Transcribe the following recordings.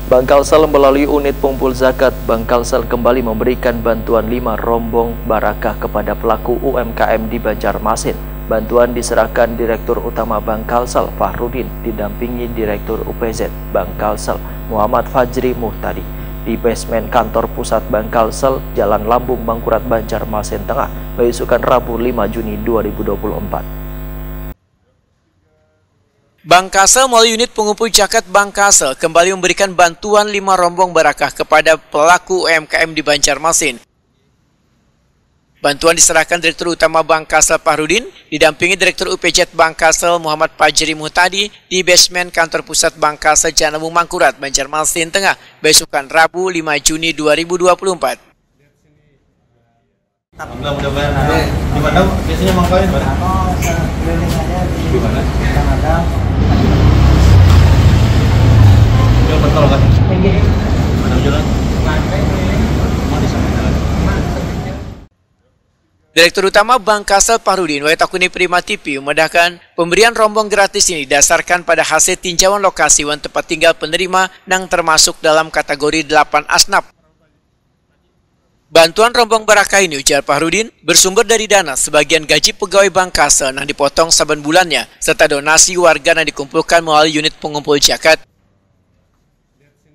Bank Kalsel melalui unit pengumpul zakat Bank Kalsel kembali memberikan bantuan 5 rombong barakah kepada pelaku UMKM di Banjarmasin. Bantuan diserahkan Direktur Utama Bank Kalsel Fahrudin didampingi Direktur UPZ Bank Kalsel Muhammad Fajri Muhtadi di basement kantor pusat Bank Kalsel Jalan Lambung Mangkurat Banjarmasin Tengah, beisukan Rabu 5 Juni 2024. Bank Kalsel melalui unit pengumpul zakat Bank Kalsel kembali memberikan bantuan 5 rombong barakah kepada pelaku UMKM di Banjarmasin. Bantuan diserahkan Direktur Utama Bank Kalsel Fahrudin didampingi Direktur UPZ Bank Kalsel Muhammad Fajri Muhtadi di basement kantor pusat Bank Kalsel Jalan Lambung Mangkurat Banjarmasin Tengah, beisukan Rabu 5 Juni 2024. Mudah-mudahan di mana biasanya mangkalin di mana? Yang betul kan? Mana jalan? Direktur Utama Bank Kalsel Fahrudin Waitakuni Prima TV memedahkan pemberian rombong gratis ini didasarkan pada hasil tinjauan lokasi wan tempat tinggal penerima yang termasuk dalam kategori 8 asnaf. Bantuan rombong barakah ini, ujar Fahrudin, bersumber dari dana sebagian gaji pegawai Bank Kalsel yang dipotong saben bulannya, serta donasi warga yang dikumpulkan melalui unit pengumpul zakat.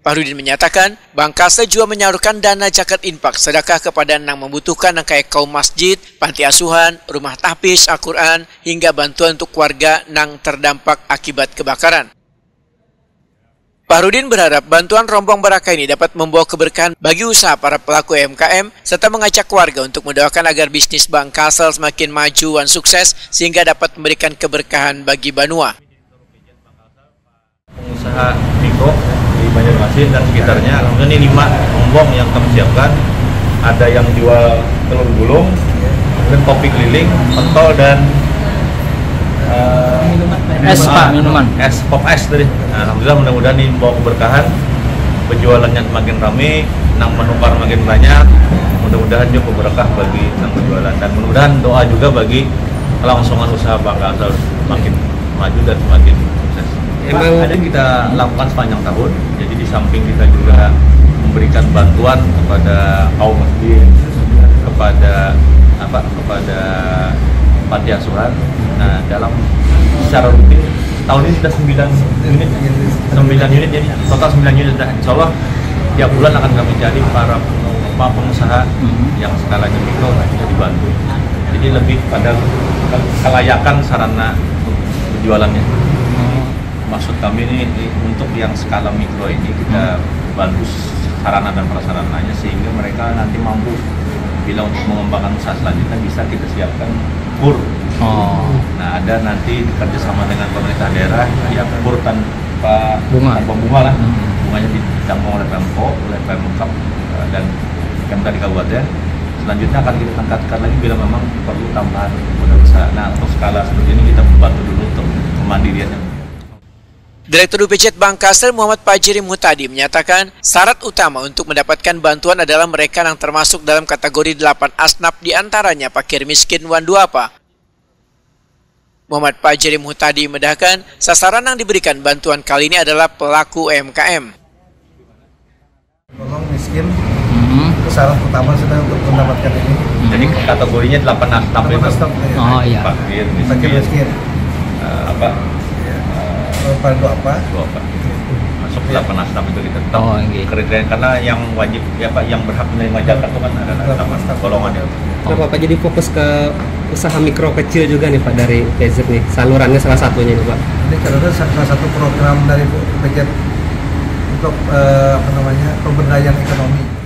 Fahrudin menyatakan, Bank Kalsel juga menyalurkan dana zakat infak sedekah kepada yang membutuhkan yang kayak kaum masjid, panti asuhan, rumah tahfiz Al-Quran, hingga bantuan untuk warga yang terdampak akibat kebakaran. Fahrudin berharap bantuan rombong barakah ini dapat membawa keberkahan bagi usaha para pelaku UMKM serta mengajak warga untuk mendoakan agar bisnis Bank Kalsel semakin maju dan sukses sehingga dapat memberikan keberkahan bagi Banua. Pengusaha mikro di Banjarmasin dan sekitarnya, alhamdulillah ini 5 rombong yang kami siapkan. Ada yang jual telur gulung, kemudian kopi keliling, pentol dan minuman es pop es tadi. Nah, alhamdulillah mudah-mudahan ini membawa keberkahan, penjualannya semakin ramai, nang menukar makin banyak, mudah-mudahan juga berkah bagi nang penjualan dan mudah-mudahan doa juga bagi kelangsungan usaha Bank Kalsel semakin maju dan semakin sukses. Emang ada yang kita lakukan sepanjang tahun, jadi di samping kita juga memberikan bantuan kepada kaum masjid, kepada panti asuhan. Nah, dalam secara rutin tahun ini sudah 9 unit, jadi total 9 unit. Insya Allah tiap bulan akan kami cari para pengusaha yang skalanya mikro bisa dibantu. Jadi lebih pada kelayakan sarana penjualannya. Maksud kami ini untuk yang skala mikro ini kita bantu sarana dan prasarananya sehingga mereka nanti mampu bila untuk mengembangkan usaha selanjutnya bisa kita siapkan kur. Nah, ada nanti kerjasama dengan pemerintah daerah yang kur tanpa bunga lah. Bunganya ditanggung oleh Pemko, oleh Pemkab dan Pemda di kabupaten. Selanjutnya akan kita tingkatkan lagi bila memang perlu tambahan modal usaha. Nah, untuk skala seperti ini kita membantu dulu untuk kemandiriannya. Direktur UPZ Bank Kalsel Muhammad Fajri Muhtadi menyatakan syarat utama untuk mendapatkan bantuan adalah mereka yang termasuk dalam kategori 8 asnaf, diantaranya fakir miskin wan duafa. Muhammad Fajri Muhtadi medahkan sasaran yang diberikan bantuan kali ini adalah pelaku UMKM. Tolong miskin, itu syarat utama sudah untuk mendapatkan ini. Jadi kategorinya 8 asnaf itu. Oh iya. Fakir miskin. Masuk 8 asnaf itu kita tetap kriteria karena yang wajib yang berhak menerima zakat itu kan ada 8 asnaf golongannya. Kenapa Pak jadi fokus ke usaha mikro kecil juga nih Pak dari UPZ nih, salurannya salah satunya nih Pak? Ini karena salah satu program dari UPZ untuk pemberdayaan ekonomi.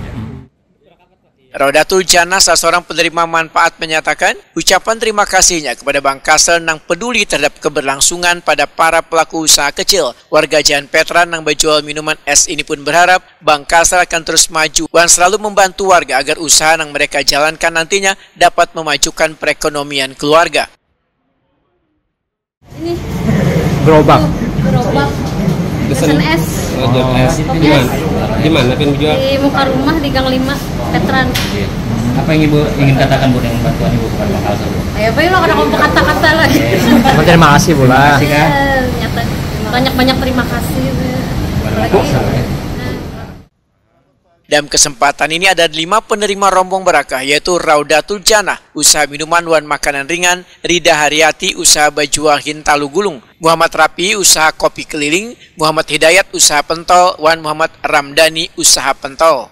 Rodatul Jannah, salah seorang penerima manfaat, menyatakan ucapan terima kasihnya kepada Bank Kalsel yang peduli terhadap keberlangsungan pada para pelaku usaha kecil. Warga Jalan Petran yang berjual minuman es ini pun berharap Bank Kalsel akan terus maju dan selalu membantu warga agar usaha yang mereka jalankan nantinya dapat memajukan perekonomian keluarga. Ini gerobak. Pesen es. Di mana penjual? Di muka rumah di Gang 5 Petran. Apa yang Ibu ingin katakan Bu dengan bantuan Ibu kepada Bank Kalsel? Ya, Pak, lo kadang ngomong kata-kata lagi. Terima kasih Bu lah. Banyak terima kasih. Dalam kesempatan ini ada 5 penerima rombong barakah, yaitu Raudatul Jannah, usaha minuman wan makanan ringan, Rida Haryati, usaha baju Hintalu Gulung, Muhammad Rapi, usaha kopi keliling, Muhammad Hidayat, usaha pentol, wan Muhammad Ramdhani, usaha pentol.